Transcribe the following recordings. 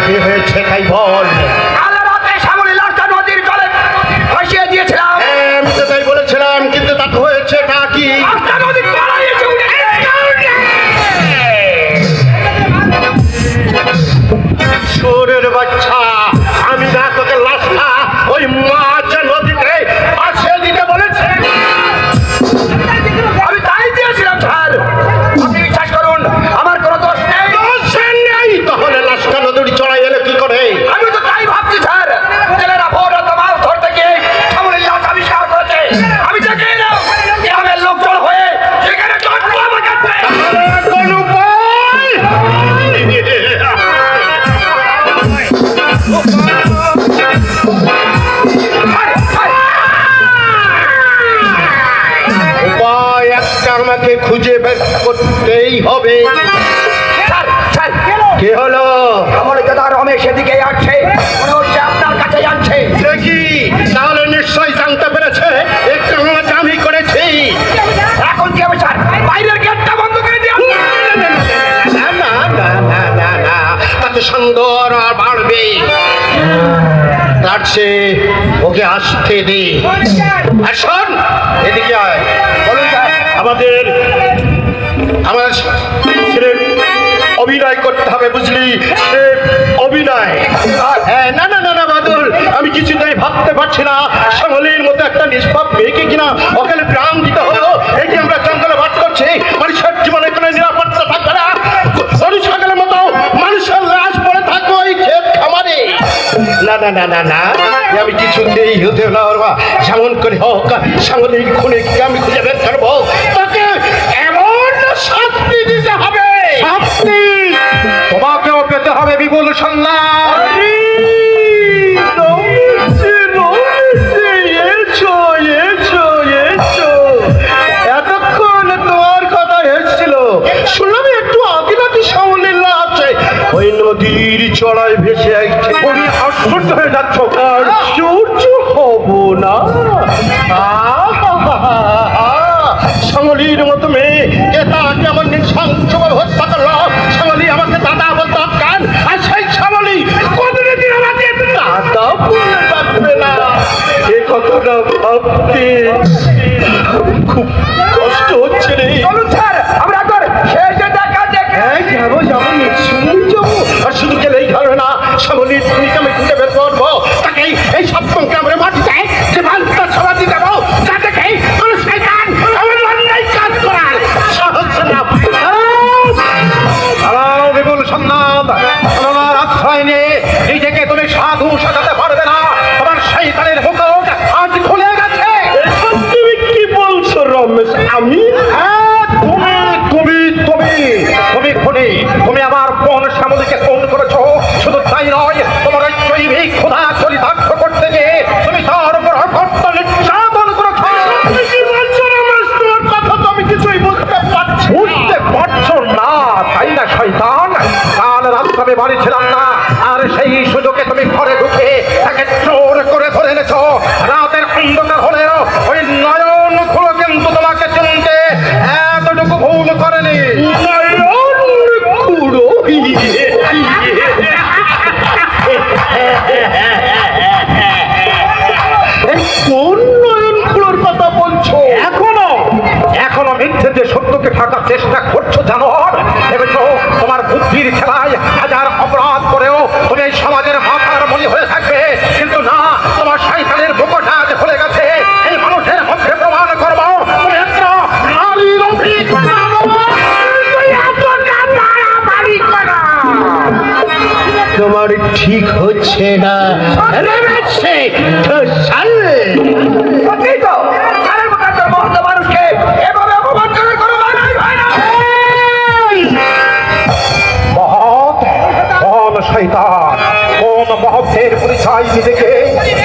কি হয়েছে তাই বল। কাল রাতে শ্যামলী লাশটা নদীর জলে ভাসিয়ে দিয়েছিলাম। আমি তো তাই বলেছিলাম, কিন্তু তা হয়েছে তা কি? লাশটা নদীর তলায় এসে উঠেছে। চোরের বাচ্চা, আমি না তোকে লাশটা ওই মাছ নদীতে ভাসিয়ে দিতে বলেছে? আমি তাই দিয়েছিলাম স্যার। আপনি বিশ্বাস করুন, আমার কোনো দোষ নেই। তাহলে লাশটা নদীর চড়াই এলো কি করে? আমি তো তাই ভাবছি স্যার। জেলেরা ভোর রাতে মাছ ধরতে গিয়ে শ্যামলীর লাশ আবিষ্কার করেছে। আমি দেখে এলাম গ্রামের লোকজন হয়ে সেখানে চটকা বাজাচ্ছে। কোন উপায়? উপায় একটা আমাকে খুঁজে বের করতেই হবে। স্যার স্যার, কি হলো? আমার দাদা রমেশ এদিকে আসছে, মনে হচ্ছে আপনার কাছে যাচ্ছে। দেখি, তাহলে নিশ্চয়ই জানতে পেরেছে একটু আমি করেছি। এখন কি হবে স্যার? বাইরের গেটটা বন্ধ করে দিন। না না না না না না, তাতে সুন্দর আর বাড়বে। তার চেয়ে ওকে আসতে দে। আর শোন, এদিকে আয়। বলুন স্যার। আমাদের ছেলের অভিনয় করতে হবে, বুঝলি? অভিনয়। হ্যাঁ, না না না না বাদল, আমি কিছুটাই ভাবতে পারছি না শ্যামলীর মতো একটা নিষ্পাপ মেয়েকে কিনা অকালে প্রাণ দিতে হলো। এই যে আমরা জঙ্গলে বাস করছি, মানুষের জীবনে কোনো নিরাপত্তা থাকবে না। গরু ছাগলের মতো মানুষের লাশ পড়ে থাকবে ওই ক্ষেত খামারে। না না না না না, আমি কিছুতেই হতে না পারবা। যেমন করে হোক শ্যামলীর খুনে কি আমি খুঁজে বের করবো। তাকে এমন শাস্তি দিতে হবে। শাস্তি তোমাকেও পেতে হবে বিপুল সন্ন্যাস। এতক্ষণ তোমার কথা এসেছিল, শুনলাম একটু আগে নাকি শ্যামলীর লাশ ওই নদীর চড়ায় ভেসে আসছে। আমি আশ্চর্য হয়ে যাচ্ছ। আশ্চর্য হব না? শ্যামলীর মতো মেয়ে কে তাকে আমার নৃশংসভাবে হত্যা করলো। শ্যামলী আমাকে দাদা বলতে কান, আর সেই শ্যামলী কোনদিন আমাকে দাদা বলে ডাকবে না। এ কথাটা ভাবতে খুব কষ্ট হচ্ছে রে। চলুন স্যার, আমরা একবার শেষে দেখা দেখে। হ্যাঁ, যাবো যাবো, নিশ্চয়ই যাবো। আর শুধু গেলেই হবে না, শ্যামলীর খুনিকে আমি খুঁজে বের করবো। তাকে এই সপ্তমকে আমরা মাটিতে যে বালটা সমাধি দেবো, যাতে খেয়ে কোনো শয়তান আমার অন্যায় কাজ করার সাহস না পায়। দাঁড়াও বিপুল সন্ন্যাস, আমার আশ্রয় নিয়ে নিজেকে তুমি সাধু সাজাতে পারবে না। তোমার শয়তানের মুখোশ আজ খুলে গেছে। তুমি কি বলছো রমেশ? আমি? হ্যাঁ, তুমি তুমি তুমি তুমি খুনি। তুমি আমার বোন শ্যামলীকে খুন করেছো। শুধু তাই নয়, তোমার ওই জৈবিক খোদা চরিতার্থ করতে গিয়ে তুমি তার উপর অকথ্য নির্যাতন করেছো। তুমি কি বলছো রমেশ? তোমার কথা তো আমি কিছুই বুঝতে পারছি। বুঝতে পারছো না তাই না শয়তান? কাল রাত্রে আমি বাড়ি ছিলাম না, আর সেই সুযোগে তুমি ঘরে ঢুকে তাকে চোর করে ধরে এনেছো। রাতের অন্ধকার হলেও ওই নয়ন খুলো কিন্তু তোমাকে চিনতে এতটুকু ভুল করেনি। কোন নয়ন খুলোর কথা বলছো? এখনো মিথ্যে যে সত্যকে থাকার চেষ্টা করছো জানো? ভেবেছো তোমার বুদ্ধির খেলায় হাজার অপরাধ করেও তুমি এই সমাজের মাথার মনি হয়ে থাকবে, কিন্তু না, তোমার শয়তানের বুকটা আজ খুলে গেছে। এই মানুষের মধ্যে প্রমাণ করবো তুমি একটা নারীর অভিজ্ঞতা। তোমার ঠিক হচ্ছে না। সত্যি তো, ঘরের মতো একটা মহৎ মানুষকে এভাবে অপমান করার কোনো মানেই হয় না। মহৎ? কোন শয়তান, কোন মহৎের পরিচয় নিজেকে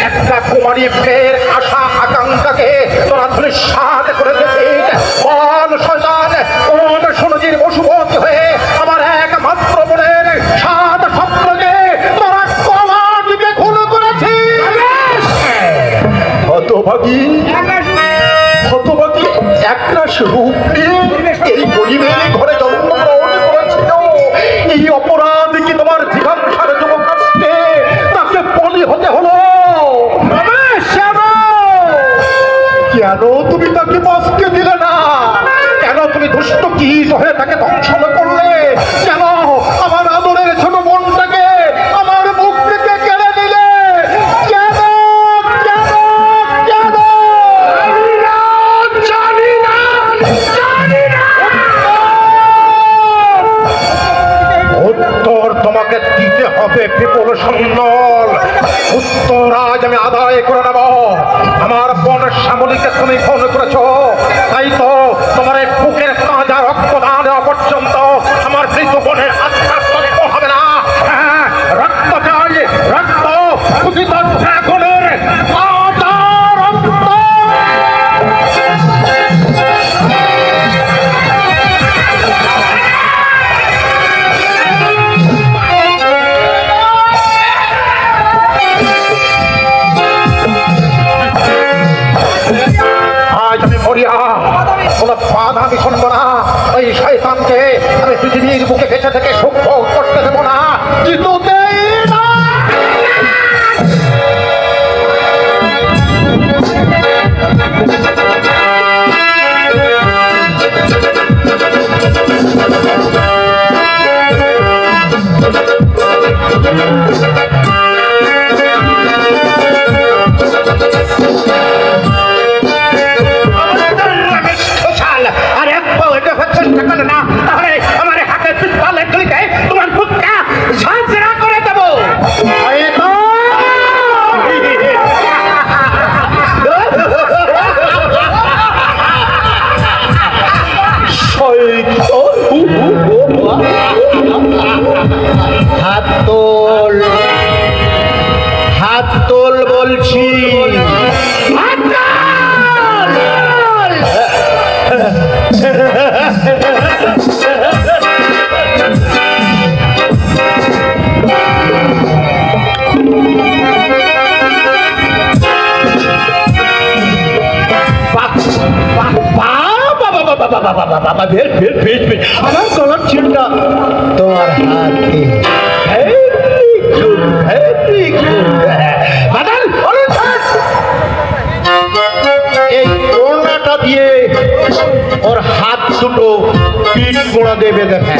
একটা কুমারী মেয়ের আশা আকাঙ্ক্ষাকে তোরা ধূলিসাৎ করে দিচ্ছিস? কোন শয়তান, কোন সুনজির বশুবতী হয়ে আমার একমাত্র বোনের সাত স্বপ্নকে তোরা কমাটিকে খুন করেছিস? হতভাগী, হতভাগী একরাশ রূপ নিয়ে এই গরিবের ঘরে জন্মগ্রহণ করেছিল। এই অপরাধ কি তোমার জিজ্ঞাসার যুবক কেন তুমি তাকে বাঁচতে দিলে না? কেন তুমি দুষ্ট কীট হয়ে তাকে ধ্বংসন করলে? কেন আমার আদরের ছোট বোনটাকে আমার মুখ থেকে কেড়ে নিলে? কেন কেন কেন? জানি না, জানি না। উত্তর তোমাকে দিতে হবে বিপুল সুন্দর। উত্তর আজ আমি আদায় করে নেব। আমার বোন শ্যামলীকে তুমি ফোন করেছ, তাই তো তোমার এই বুকের তাজা রক্তদান দেওয়া পর্যন্ত আমার মৃত বোনের আত্মার তত্ত্ব হবে না। হ্যাঁ, রক্ত চাই, রক্ত, ক্ষুধিত ড্রাগনের তাজা রক্ত। আজ আমি মরিয়া, কোনো বাধা আমি শুনবো না। ওই শয়তানকে আমি পৃথিবীর বুকে বেঁচে থেকে সুখ ভোগ করতে দেবো না, কিছুতেই না। আর এক পাও এটা হচ্ছে না, তাহলে আমার হাতে পিস্তলের গুলিতে তোমার বুকটা ঝাঁঝরা করে দেবো। হাত তোল, হাত তোল বলছি। আমার গলার চিন্তা তোমার হাতে। এই করোনাটা দিয়ে ওর হাত দুটো পিঠ গোড়া দেবে দেখা।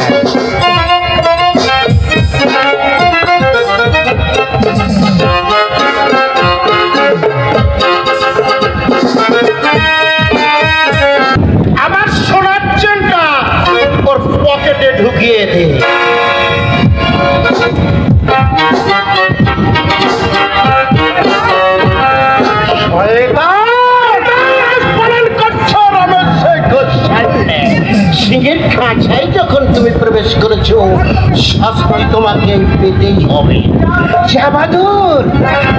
আমার সোনার চেনটা ওর পকেটে ঢুকিয়ে দে। সিংহের খাঁচায় যখন তুমি প্রবেশ করেছো, শাস্তি তোমাকে পেতেই হবে। যা বাদুর,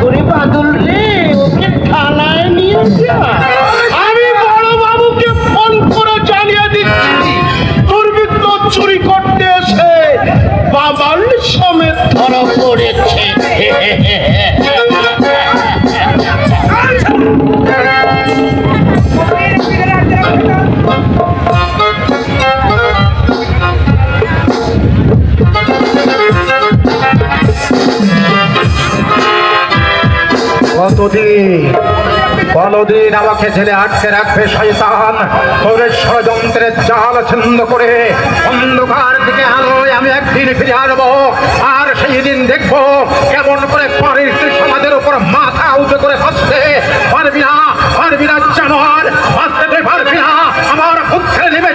ওরে বাদুর রে, ওকে থানায় নিয়ে যা। আমি বড় বাবুকে ফোন করে জানিয়ে দিচ্ছি, দুর্বৃত্ত চুরি করতে এসে বাবার সমেত ধরা পড়েছে। কতদিন আমাকে ছেলে আটকে রাখবে শয়তান? তোদের ষড়যন্ত্রের জাল ছিন্ন করে অন্ধকার দিকে আলোয় আমি একদিন ফিরে আসবো। আর সেই দিন দেখবো কেমন করে পানির সমাজের উপর মাথা উঁচু করে বসতে পারবি না, পারবি না জানোয়ার, বাঁচতে পারবি না। আমার বুক ছেড়ে নেবে